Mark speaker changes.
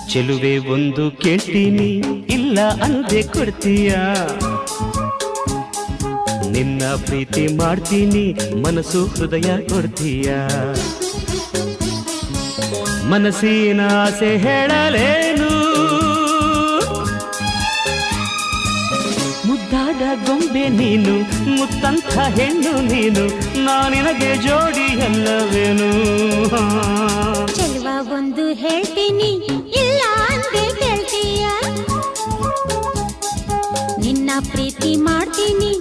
Speaker 1: ಚೆಲುವೆ ಒಂದು ಕೇಳ್ತೀನಿ ಇಲ್ಲ ಅಂದೆ ಕೊಡ್ತೀಯ ನಿನ್ನ ಪ್ರೀತಿ ಮಾಡ್ತೀನಿ ಮನಸ್ಸು ಹೃದಯ ಕೊಡ್ತೀಯ ಮನಸ್ಸಿನ ಆಸೆ ಹೇಳಲೇನು ಮುದ್ದಾದ ಗೊಂಬೆ ನೀನು ಮುತ್ತಂಥ ಹೆಣ್ಣು ನೀನು ನಾನಿನಗೆ ಜೋಡಿ ಎಲ್ಲವೇನು
Speaker 2: ಚೆಲುವ ಒಂದು ಹೇಳ್ತೀನಿ ಇಲ್ಲ ಅಂದೆ ಕೇಳ್ತೀಯ ನಿನ್ನ ಪ್ರೀತಿ ಮಾಡ್ತೀನಿ